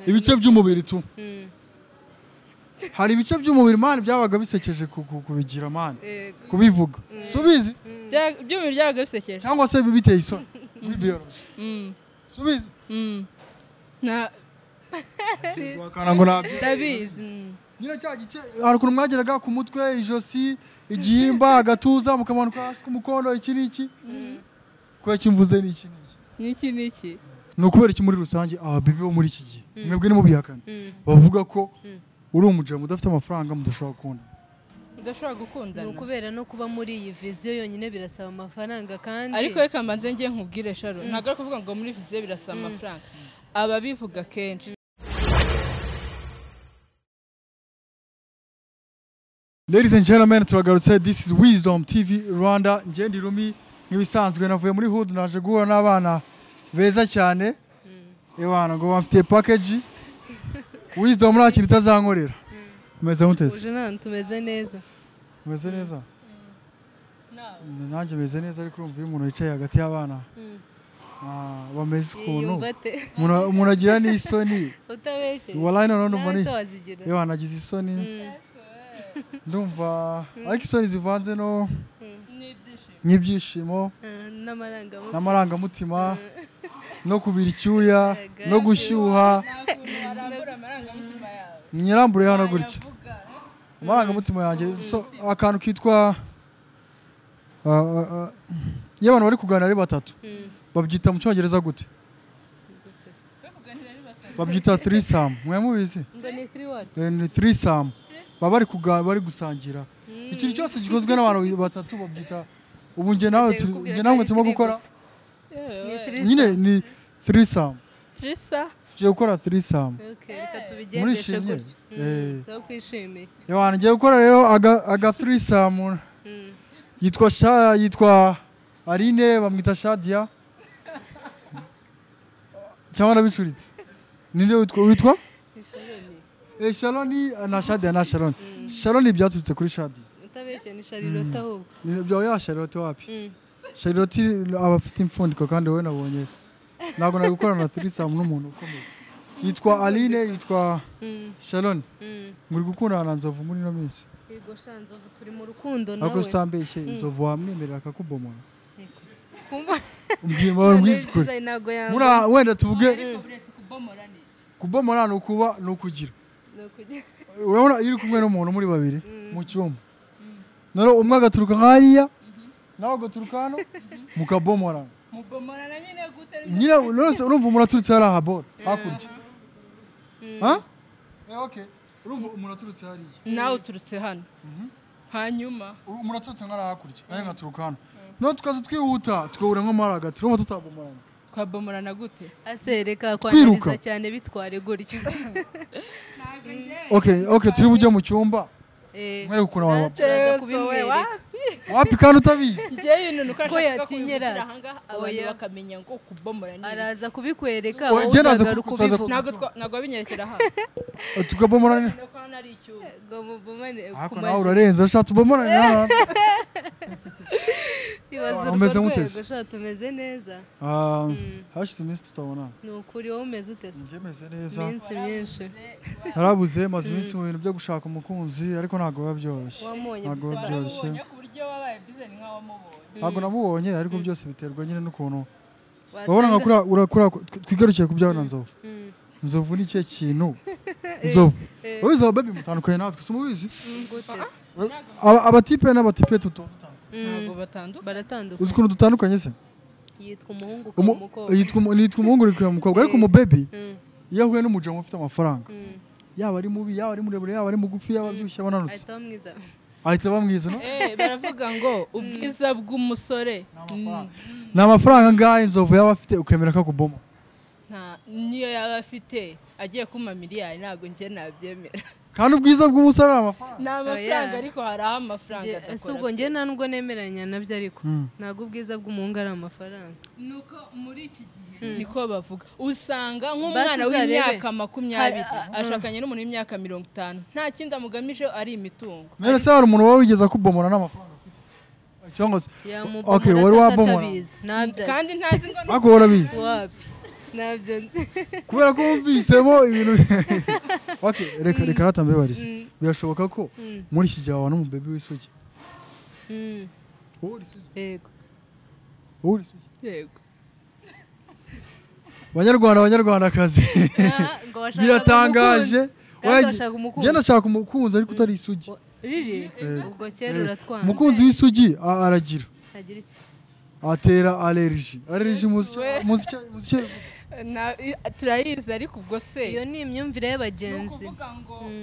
ibice by'umubiri tu hari ibice by'umubiri mani byabaga bisekeje kubigira mani kubivuga subizi by'umubiri byabaga bisekeje cyangwa se biteye isoni muri biology subizi na wakana ngo nabyo ndabizi nyine cya gice hari ukuntu mwageraga ku mutwe ijosi igihimba agatuza mukamanuka hasi ku mukondo iki n'iki kuko cyumvuze n'iki ni ukubera iki muri rusange ababibi bo muri iki gihe mwebwe ni mubihakana bavuga ko uri umujama udafite amafaranga mudashobora gukundana ni ukubera no kuba muri iyi viziyo yonyine birasaba amafaranga kandi ariko reka mbanze ngiye nkubwire Sharo ntabwo ari kuvuga ngo muri viziyo birasaba amafaranga ababivuga kenshi. Ladies and gentlemen, turagarutse. This is Wisdom TV Rwanda. Ngendi Rumi nkibisanzwe navuye muri hood naje guhura n'abana beza cyane. Ebana ngo bafite package. Wisdom nta kintu itazankorera. Umeze mutese? Uje nani tumeze neza. Umeze neza? Nanjye meze neza ariko urumva iyo umuntu yicaye hagati y'abana. Bameze ukuntu. Umuntu agira n'isoni. Utabeshye. Wallahi none mbone. Ebana agize isoni. Ndumva ariko isoni zivanze no n'ibyishimo n'amarangamutima no kubira icyuya no gushyuha nyirambure hano gutya amarangamutima yanjye so akantu kitwa iyo abantu bari kuganira ari batatu babyita mu cyongereza gute babyita threesome mwamubizi ni threesome bari gusangira ikintu cyose gikozwe n'abantu batatu babyita ubu nge nawe turimo gukora nyine ni threesome tugiye gukora threesome reka tubigendeshe gutyo tukwishimiye ngiye gukora rero aga threesome yitwa Aline bamwita Shadia cyangwa nabicuritse ninde witwa Shaloni na Shadia na Shaloni. Shaloni byaturutse kuri Shadia. Utabeshye ni Charlotte ahubwo. Byo ya Charlotte wapi? Charlotte abafite imfundiko kandi wowe nabonye. Ntabwo nagukora na threesome n'umuntu ukomeye. Yitwa Aline yitwa Shaloni. Muri gukundana na Nzovu muri no minsi. Yego Shanzovu turi mu rukundo nawe. Ako stambeshye Nzovu wamwemerera akakubomora. Umbwira mbwizwe. Mura wenda tuvuge kubomora no kuba no kugira. Urabona iri kumwe n'umuntu muri babiri mu cyumba naro umwe agaturuka nkariya nawe agaturuka hano mukabomora mubomorana nyine gute nyine nose urumva umuntu aturutse hari ahabora hakurya okay urumva umuntu aturutse hariya nawe uturutse hano hanyuma umuntu aturutse nkara hakurya naye ngaturuka hano no tukaza twihuta tukabura nk'amaragati urumva tutabomorana twabomorana gute asereka kwaniriza cyane bitware gutyo okay turi bujye mu cyumba mwere gukuna wawe wapi kandi utabizi ngiye ibintu ko yatinyera abantu bakamenya ngo kubomora ni araza kubikwereka wowe uzagaruka kubivuga ntago abinyekera ha tukabomora ni ko ari icyuma ngo mubomane ku maji urarenze ushatse ubomora ni umeze mutese tumeze neza hashize iminsi tutabona ni ukuri wowe umeze utese meze neza iminsi myinshi harabuze maze iminsi mu bintu byo gushaka umukunzi ariko ntago biba byoroshye ntago biba byoroshye ntago namubonye ariko byose biterwa nyine n'ukuntu urabona nka urakura twigarukiye ku byawe na Nzovu Nzovu ni cye kintu Nzovu wowe Nzovu baby mutandukanye natwe sumubizi abatipe n'abatipe ntago baratandukanye uzi ukuntu dutandukanye se yitwa umuhungu ku mukobwa yitwa umuhungu ku mukobwa ariko mu baby iyo ahuye n'umujama ufite amafaranga yaba ari mubi yaba ari murebure yaba ari mugufi yaba byushye abananutse ahita bamwiza no baravuga ngo ubwiza bw'umusore ni amafaranga ngahe Nzovu yaba afite ukemera kakuboma niyo yaba afite agiye kuma miliyari ntabwo njye nabyemera kandi ubwiza bw'umusore amafaranga ni amafaranga ariko hari aho amafaranga adakora ese ubwo njye nta nubwo nemeranya nabyo ariko ntabwo ubwiza bw'umuhungu ari amafaranga nuko muri iki gihe niko bavuga usanga nk'umwana w'imyaka 20 ashakanye n'umuntu w'imyaka 50 nta kindi amugamije ari imitungo none se hari umuntu wowe wigeze kubomora n'amafaranga afite cyangwa se okay wari wabomora kandi ntazi ngo ako warabizi nabyo nzi kubera ko wumvisemo ibintu okay reka ratambe barize birashoboka ko muri iki gihe wabona mu baby w'isugi yego yego Banyarwandakazi biratangaje genda shaka umukunzi ariko utari isugi riri ubwo kera uratwanga umukunzi w'isugi aragira atera allergie muziki turayizi ariko ubwo se iyo ni imyumvire y'abagenzi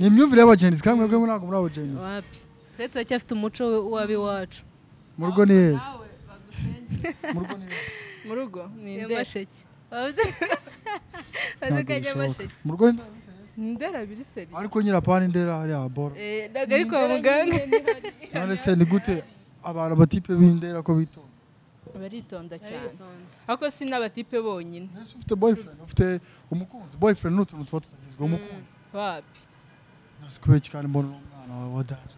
ni imyumvire y'abagenzi kandi mwebwe ntabwo muri abagenzi wapi twe turacyafite umuco w'abiwacu mu rugo ni heza mu rugo ni Nyamasheke bazakajya amasheke mu rugo ni Ndera biri seri ariko nyirapani Ndera hari aboro ntabwo ari kwa muganga none se ni gute abantu batipe b'Indera ko bitonda baritonda cyane ariko si n'abatipe bonyine ufite boyfriend ufite umukunzi boyfriend n'utuntu tuba tutagizwe umukunzi wapi nasikuye cyane mbona umwana wa daje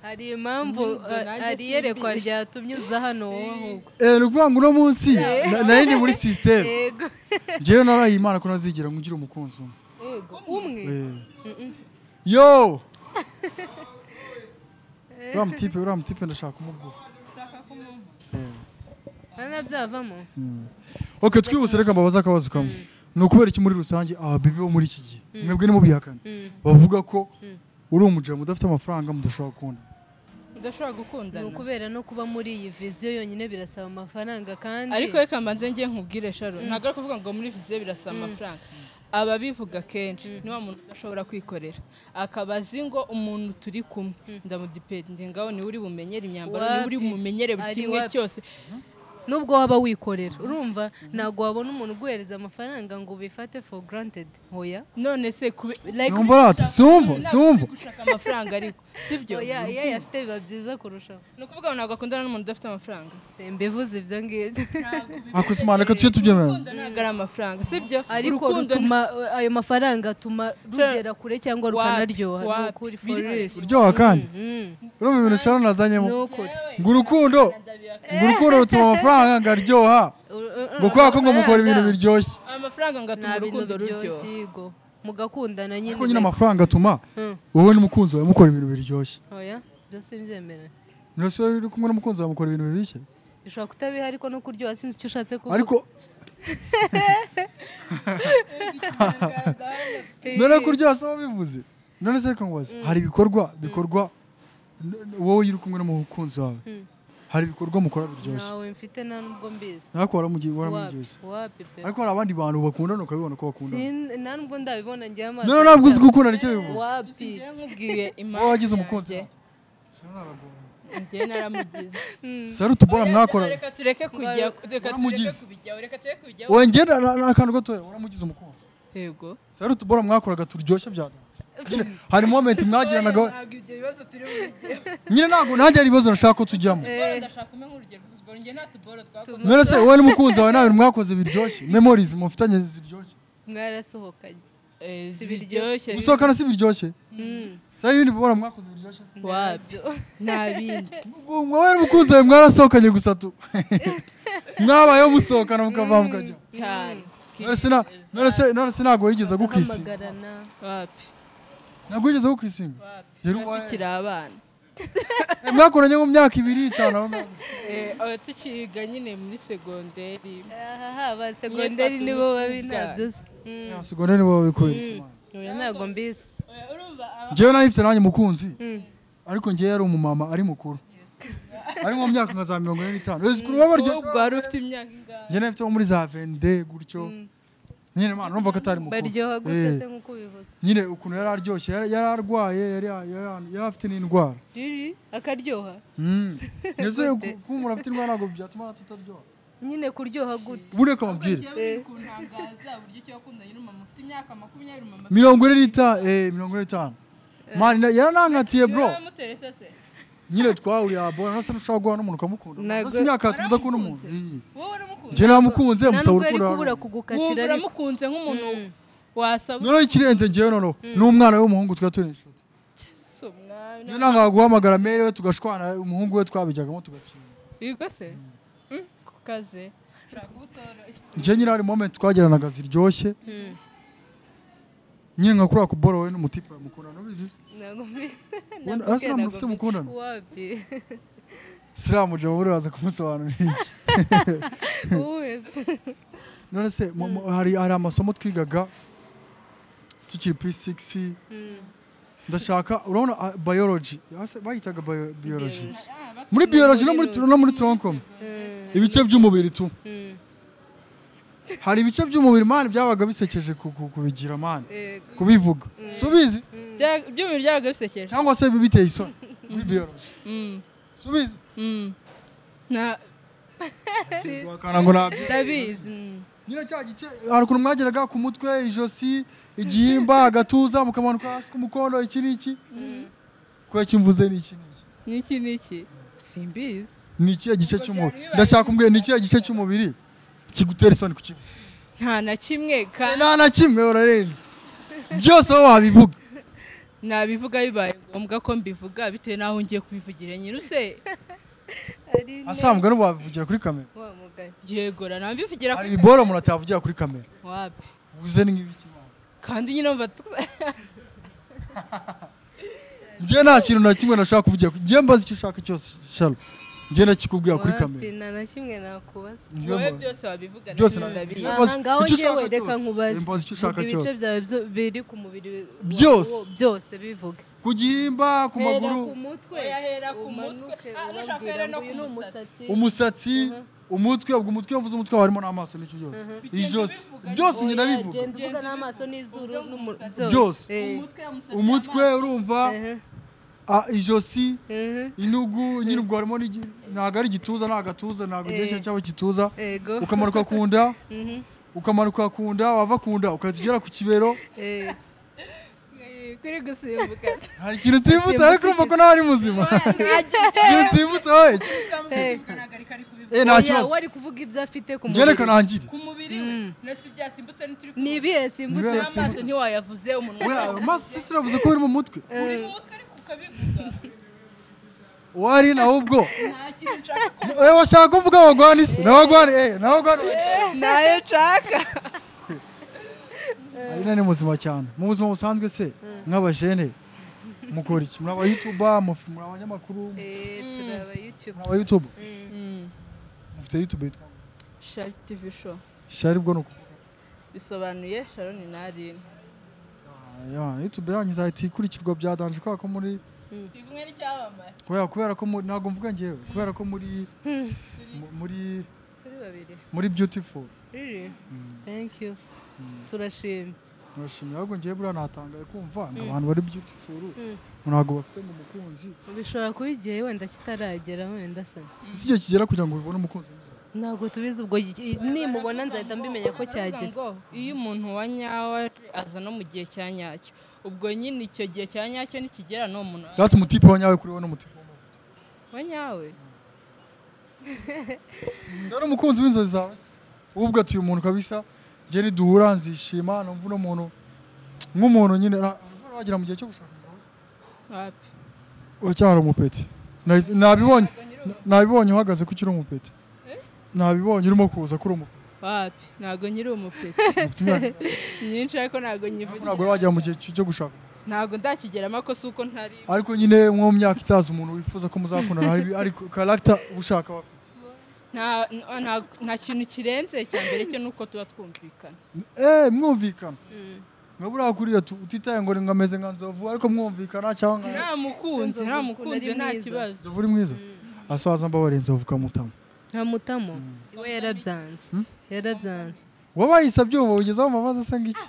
hari impamvu hari iyerekwa ryatumye uza hano wowe ahubwo ni ukuvuga ngo uno munsi nari ndi muri system njyewe naraye Imana ko nazigira ngo ugire umukunzi umwe yo uriya mutipe ndashaka kumubwira nana byavamo okay twihuse reka mbabaza akabazo kamwe ni ukubera iki muri rusange ababibi bo muri iki gihe mwebwe nimubihakana bavuga ko uri umujama udafite amafaranga mudashobora gukundana ni ukubera no kuba muri iyi viziyo yonyine birasaba amafaranga kandi ariko reka mbanze ngiye nkubwire Sharo ntabwo ari kuvuga ngo muri viziyo birasaba amafaranga ababivuga kenshi niba umuntu udashobora kwikorera akaba azi ngo umuntu turi kumwe ndamudipende ngaho niwe uri bumenyere imyambaro niwe uri bumenyere buri kimwe cyose nubwo waba wikorera urumva ntabwo wabona umuntu uguhereza amafaranga ngo ubifate for granted hoya none se sumva gushaka amafaranga ariko sibyo iyo yafite biba byiza kurushaho ni ukuvuga ngo ntabwo akundana n'umuntu udafite amafaranga simbivuze ibyo ngibyo akusumana reka tujye tubyemera ntabwo ari amafaranga sibyo ariko ayo mafaranga atuma rugera kure cyangwa rukanaryoha ni ukuri for real uryoha kandi urumva ibintu Sharon nazanyemo ngo urukundo rutuma amafaranga ngaryoha ngo kubera ko ngo mukora ibintu biryoshye amafaranga ngatuma urukundo ruryoha mugakundana nyine ariko nyine amafaranga atuma wowe n'umukunzi wawe mukora ibintu biryoshye oya byose mbyemera nose uri kumwe n'umukunzi wawe mukora ibintu bibishye bishobora kutabiha ariko no kuryoha sinzi icyo ushatse kuvuga ariko none kuryoha se wabivuze none se reka ngubaze hari ibikorwa wowe uri kumwe n'umukunzi wawe hari ibikorwa mukora biryoshye nawe mfite nta nubwo mbizi ariko waramugize ariko hari abandi bantu bakundana ukabibona ko bakundana nta nubwo ndabibona ngiye amaso none ntabwo uzi gukundana icyo bivuze wapi nkubwiye impamvu wagize umukunzi njye naramugize sarutu bora mwakora reka tureke kujya wowe njye n'akantu gatoya waramugize umukunzi yego sarutu bora mwakoraga turyoshye byada hari moment mwagiranaga nyine ntabwo ntajya ari ibibazo nashaka ko tujyamo none se wowe n'umukunzi wawe nta bintu mwakoze biryoshye memories mufitanye ziryoshye mwarasohokanye ziryoshye gusohokana si biryoshye sa ibindi bora mwakoze biryoshye wabyo nta bindi wowe n'umukunzi wawe mwarasohokanye gusa tu mwabayeho musohokana mukava mukajya cyane none se ntabwo wigeze agukwisinga ntabwo wigeze agukwisinga tukiri abana mwakoranye mu myaka 2-5 tukiga nyine muri segonderi ba segonderi nibo babi ntabyo segonderi nibo babikoye ntabwo mbizi njyewe nahifite nanjye mukunzi ariko njyewe yari umumama ari mukuru ari mu myaka nka za 45 ukuntu baba baryo ubwo wari ufite imyaka ingahe njye nafite muri za 22 gutyo nyine mana numva ko atari mukuru baryoha gute se nkuko bivuze nyine ukuntu yari aryoshye yari arwaye yari afite n'indwara riri akaryoha nese kumura afite indwara ntabwo byatuma tutaryoha nyine kuryoha gute bure ko mabwire kuntangaza buryo cyo yakundanye n'umama ufite imyaka 20 45 man yaranankatiye bro nyine twahuriye abona nose nushaka guhana n'umuntu ukamukunda nose imyaka tudakunda umuntu njye namukunze musaba urukundo kugukatira uramukunze nk'umuntu wasaba none ikirenze njyewe noneho n'umwana w'umuhungu twaturi inshuti njye nanga guhamagara mail we tugashwana umuhungu we twabijyagamo tugakina yego se kukaze njye nyine hari moment twagiranaga ziryoshye nyine nka kuri ako boro we n'umutipe mukundana ubizi se asa mufite mukundana wapi Siramu je buri baza kumusobanurira none se hari amasomo twigaga tukiri P6 ndashaka urabona biology bayitaga biology muri biology no muri troncom ibice by'umubiri tu hari ibice by'umubiri mani byabaga bisekeje kubigira mani kubivuga subizi by'umubiri byabaga bisekeje cyangwa se biteye isoni muri biology subizi wakana ngo ndabizi nyine cya gice hari ukuntu mwageraga ku mutwe ijosi igihimba agatuza mukamanuka hasi ku mukondo iki n'iki kuko kimvuze n'iki simbizi ni ikihe gice cy'umubiri ndashaka kumbwira ni ikihe gice cy'umubiri kigutera isoni ku kigo nta na kimwe nta na kimwe urarenze byose aho wabivuga nabivuga bibaye ngombwa ko mbivuga bitewe n'aho ngiye kubivugira nyine use asambwa no babivugira kuri kamera yego nabivugira hari iboro umuntu atavugira kuri kamera wapi uze ni nk'ibiki kandi nyine mva njye nta kintu na kimwe nashaka kuvugira njye mbaza icyo ushaka cyose shalo njye nakikubwira kuri kamera nta na kimwe nakubaza wowe byose wabivuga byose ndabizi ngaho njyewe reka nkubaze mbaza icyo ushaka cyose ibice byawe biri ku mubiri byose bivuge ku gihimba ku maguru ku mutwe hera ku mutwe ubabwira ngo uyu ni umusatsi umusatsi umutwe ubwo umutwe yavuze umutwe harimo n'amaso n'icyo byose ijosi byose njye ndabivuga genda uvuga n'amaso n'izuru byose umutwe urumva ijosi inugu nyine ubwo harimo ntabwo ari igituza nta gatuza ntabwo igice cyabo gituza ukamanuka ku nda wava ku nda ukahita ugera ku kibero kuri gusimbuka hari ikintu nsimbutse ariko kumva ko nawe ari muzima ikintu nsimbutse wowe nta kibazo wari kuvuga ibyo afite ku mubiri njye nangire ku mubiri we nasi byasimbutse n'ituri ni ibihe simbutse amaso ntiwayavuze umunwa amaso siravuze ko uri mu mutwe uri mu mutwe ariko ukabivuga wari nawe ubwo nta kintu nshaka washaka kuvuga wagwana isi nawe nayo nshaka ari ni muzima cyane mu buzima busanzwe se nk'abajene mukora iki muri aba YouTuber muri abanyamakuru turi aba YouTuber mufite YouTube yitwa Shari TV show Shari bwo nuko bisobanuye Sharon Narine YouTube yanyu izahita ikurikirwa byadanje kwa ko muri tivumwe n'icyabamara kubera ko ntabwo mvuga ngewe kubera ko muri turi babiri muri Beautiful really thank you turashimye ahubwo ngewe buriya natangaye kumva ngo abantu bari Beautiful ntabwo bafite mu mukunzi bishobora kuba igihe wenda kitaragera wenda se si igihe kigera kugira ngo ubone umukunzi ntabwo tubizi ubwo nimubona nzahita mbimenya ko cyageze iyo umuntu wa nyawe aza no mu gihe cya nyacyo ubwo nyine icyo gihe cya nyacyo nikigera no umuntu rata umutipe wa nyawe kuri wowe n'umutipe wa nyawe sero umukunzi w'inzozi zawe uvuga ati uyu muntu kabisa njye niduhura nzishima numva uno muntu nk'umuntu nyine wagira mu gihe cyo gushaka wapi ucyari umupeti nabibonye uhagaze ko ukiri umupeti nabibonye urimo kuza kuri umupeti wapi ntabwo nyiri umupeti nyinshi ariko ntabwo nyivugira ntabwo wajya mu gihe cyo gushaka ntabwo ndakigeramo ko si uko ntari ariko nyine mu myaka isaza umuntu wifuza ko muzakundana ariko karagita ushaka bafite nta kintu kirenze cya mbere cyo nuko tuba twumvikana mwumvikana nka buriya kuriya utitaye ngo ngo ameze nka nzovu ariko mwumvikana cyangwa nta mukunzi nta kibazo nzovu uri mwiza asaza mbabare nzovu ukamutamo nkamutamo iwe yarabyanze wabayise abyumva ugezaho amabaza asa ng'iki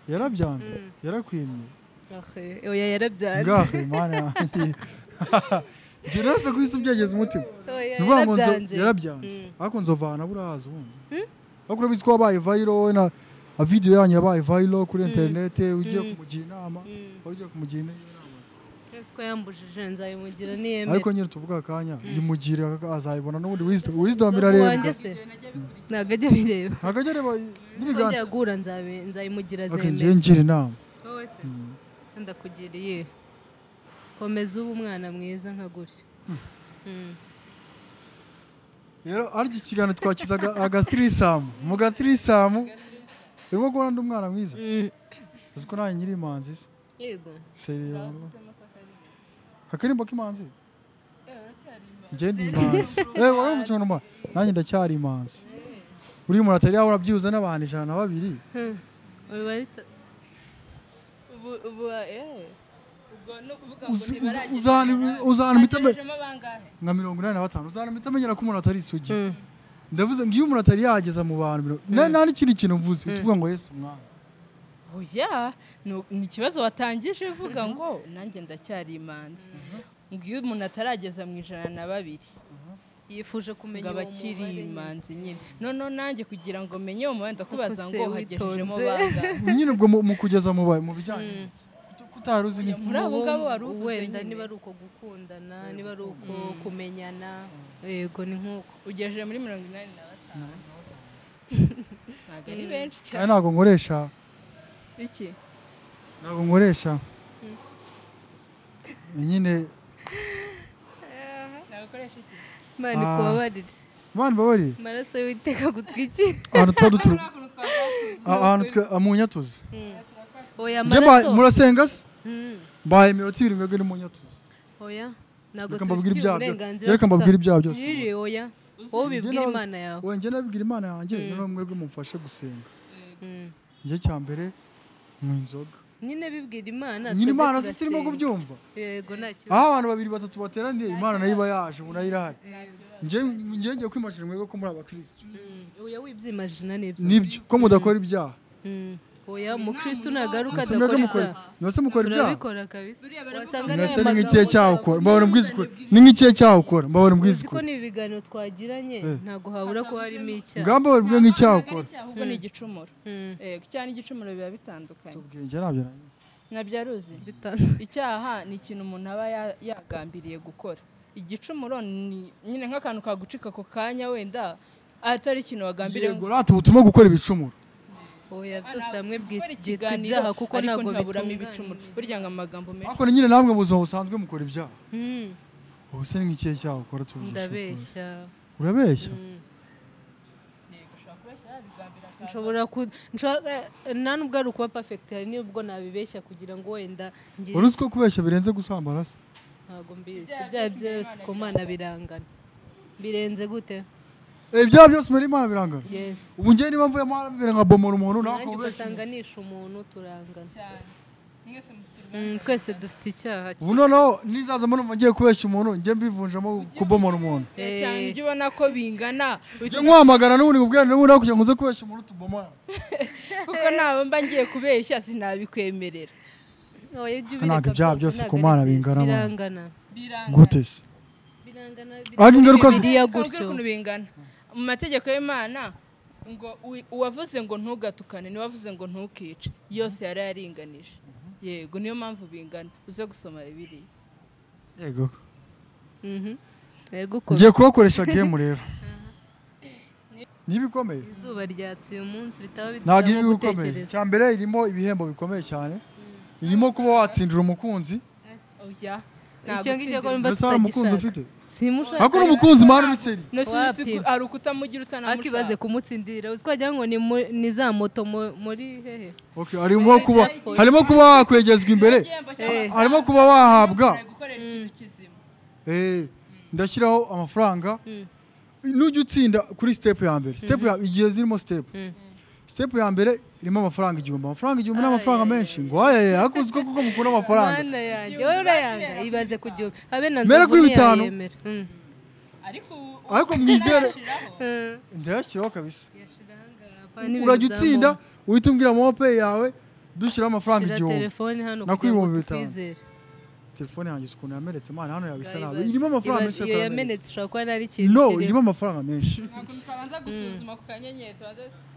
yarabyanze yarakwimye oya yarabyanze ngahe mana njye nase ko isi ubyegeza umutima nuvuga ngo yarabyanze ariko nzovana burahaza ubundi ariko urabizi ko wabaye viral na video yanyu yabaye viral kuri internet ugiye kumugira inama ugiye kumugira inama ko yambujije nzayimugira niyemera ariko nyine tuvuga akanya yimugira azayibona n'ubundi wisdom irareba ntabwo ajya bireba ntabwo ajya areba n'ibiganda njya gura nzayimugira zemera njye ngira inama wowe se ndakugiriye komeza uba umwana mwiza nka gutyo rero ariko ikiganiro twakizaga agatirisamu mu gatirisamu urimo kubona ndi umwana mwiza uzi ko nanjye nyiri imanzi se yego seriyo akarimbo k'imanzi njye ndi imanzi wari umuco numa nanjye ndacyari imanzi uri umuntu atari yabona byibuze n'abantu 102 uzana mitame nka 85 uzana mitamenyera ko umuntu atari isugi ndavuze ngo iyo umuntu atari yageza mu bantu nta n'ikindi kintu mvuze tuvuga ngo Yesu mwana oya ni ikibazo watangije uvuga ngo nanjye ndacyari imanzi ngo iyo umuntu atarageza mu 102 yifuje kumenya uwo bakiri imanzi nyine none nanjye kugira ngo menye uwo mwenda kubaza ngo hagejejemo banga nyine ubwo mu kugeza mu bijyanye kutaruzi ni muri abo ngabo wari uvuze wenda niba ari uko gukundana niba ari uko kumenyana yego ni nkuko ugejeje muri 85 ntabwo ari benshi cyane ntabwo nkoresha iki ntabwo nkoresha nyine ntabwo ukoresha iki mani kubabarire mani babarire maraso y'Uwiteka gutwiki ahantu tuba duturuka ahantu mu nyatuzi oya maraso murasenga se mbaye iminota 2 mwebwe ni mu nyatuzi oya ntabwo reka mbabwire ibyaha byose riri oya wowe ubibwira Imana yawe wowe njye nabibwira Imana yanjye none mwebwe mumfashe gusenga njye cyambere mu inzoga nyine bibwira Imana nyine Imana sirimo kubyumva yego nacyo abantu 2-3 bateraniye Imana nayo iba yaje ubu nayo irahari njye kwimashira mwebwe ko muri abakristo oya wibyimajina nibyo ko mudakora ibyaha oya umukristo nagaruka adakora ibyaha nose mukora ibyaha urabikora kabisa wasanga nose ni nk'ikihe cyaho ukora mbabona mbwizikora ni nk'ikihe cyaho ukora mbabona mbwizikora ko ni ibiganiro twagiranye ntago habura ko harimo icyaha ngamba bari nk'icyaho ukora ahubwo ni igicumuro cyane igicumuro biba bitandukanye tubwenge nabyo nabyaruzi icyaha ni ikintu umuntu aba yagambiriye gukora igicumuro ni nyine nk'akantu kagucika ako kanya wenda atari ikintu wagambiriye yego rati butuma gukora ibicumuro oya byose hamwe byitwa ibyaha kuko ntago bituramo ibicumuro burya ngo amagambo menshi ariko nyine namwe mu buzima busanzwe mukora ibyaha ubu se ni nk'ikihe cyaho ukora tuvuze ndabeshya urabeshya nshobora nta nubwo ari ukuba perfect hari nibwo nabibeshya kugira ngo wenda ngire uruzi ko kubeshya birenze gusambara se ntago mbizi ibyaha byose ku Mana birangana birenze gute ibyaha byose muri Imana birangana yes ubu njye niba mvuye mu harambere nka bomora umuntu nako ugasanganisha umuntu turangana twese dufite icyaha ubu noneho nizaza mbona ngiye kubeshya umuntu njye mbivunjamo kubomora umuntu cyane ibyo ubona ko bingana ujye nkwamagara n'ubundi ubwene n'ubundi aho kugira ngo uze kubeshya umuntu tubomora kuko nawe mba ngiye kubeshya sinabikwemerera ntabwo ibyaha byose ku Mana birangana gute se birangana ariko ingaruka gutyo bingana mu mategeko y'Imana ngo uwavuze ngo ntugatukane ni wavuze ngo ntukice yose yari yaringanije yego niyo mpamvu bingana uze gusoma Bibiliya yego yego ngiye kubakoresha game rero nibikomeye izuba ryatse uyu munsi bitaba ntabwo ibi bikomeye cyambere irimo ibihembo bikomeye cyane irimo kuba watsindira umukunzi oya icyo ngicyo ko mba tutagishaka umukunzi ufite simushaka ako n'umukunzi mara ni seri ari ukutamugira utanamushaka akibaze kumutsindira uziko wagira ngo ni za moto muri hehe okay harimo kuba wakwegezwa imbere harimo kuba wahabwa ndashyiraho amafaranga nujya utsinda kuri step ya mbere step igihe zirimo step ya mbere irimo amafaranga 1000 amafaranga 1000 n'amafaranga menshi ngo ayaye akuzi ko kuko mukura amafaranga Mana yanjye wowe urayanga ibaze ku 1000 habe na mera kuri 5 ariko mwizere ndayashyiraho kabisa urajya utsinda uhita umbwira mope yawe dushyiraho amafaranga 1000 telefone hano nakwibomba 5 telefone yanjye ukuntu yamenetse Mana hano yabisa nabi irimo amafaranga menshi iyo yamenetse ushobora kuba nari kintu no irimo amafaranga menshi ntabwo tutabanza gusuzuma ku kanyenyeri